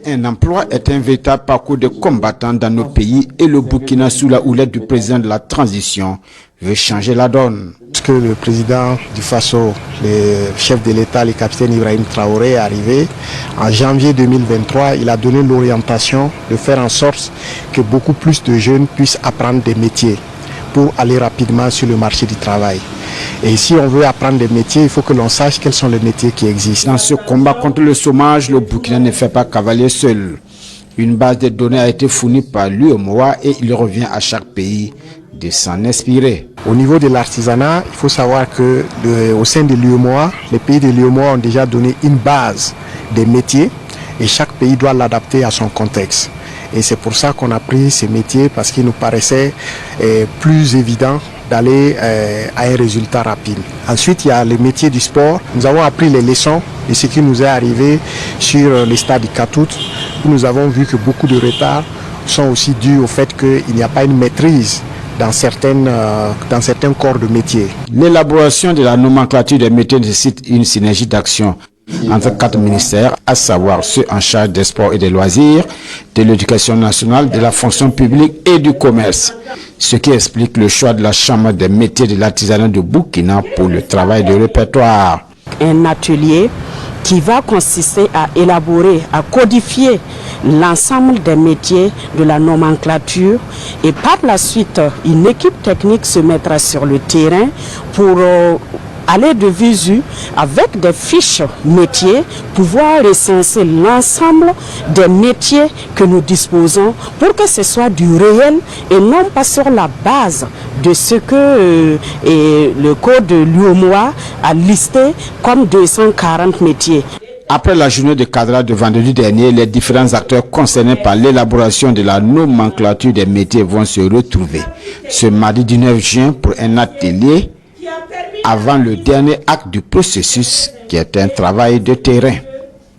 Créer un emploi est un véritable parcours de combattant dans nos pays et le Burkina, sous la houlette du président de la transition, veut changer la donne. Lorsque le président du Faso, le chef de l'État, le capitaine Ibrahim Traoré, est arrivé en janvier 2023, il a donné l'orientation de faire en sorte que beaucoup plus de jeunes puissent apprendre des métiers pour aller rapidement sur le marché du travail. Et si on veut apprendre des métiers, il faut que l'on sache quels sont les métiers qui existent. Dans ce combat contre le chômage, le Burkina ne fait pas cavalier seul. Une base de données a été fournie par l'UEMOA et il revient à chaque pays de s'en inspirer. Au niveau de l'artisanat, il faut savoir que au sein de l'UEMOA, les pays de l'UEMOA ont déjà donné une base des métiers et chaque pays doit l'adapter à son contexte. Et c'est pour ça qu'on a pris ces métiers parce qu'il nous paraissait plus évident d'aller à un résultat rapide. Ensuite, il y a les métiers du sport. Nous avons appris les leçons de ce qui nous est arrivé sur les stades du Katout, où nous avons vu que beaucoup de retards sont aussi dus au fait qu'il n'y a pas une maîtrise dans certains corps de métiers. L'élaboration de la nomenclature des métiers nécessite une synergie d'action entre 4 ministères, à savoir ceux en charge des sports et des loisirs, de l'éducation nationale, de la fonction publique et du commerce. Ce qui explique le choix de la Chambre des métiers de l'artisanat de Burkina pour le travail de répertoire. Un atelier qui va consister à élaborer, à codifier l'ensemble des métiers de la nomenclature et par la suite, une équipe technique se mettra sur le terrain pour aller de visu avec des fiches métiers, pouvoir recenser l'ensemble des métiers que nous disposons pour que ce soit du réel et non pas sur la base de ce que le code de l'UEMOA a listé comme 240 métiers. Après la journée de cadrage de vendredi dernier, les différents acteurs concernés par l'élaboration de la nomenclature des métiers vont se retrouver ce mardi 19 juin pour un atelier avant le dernier acte du processus qui est un travail de terrain.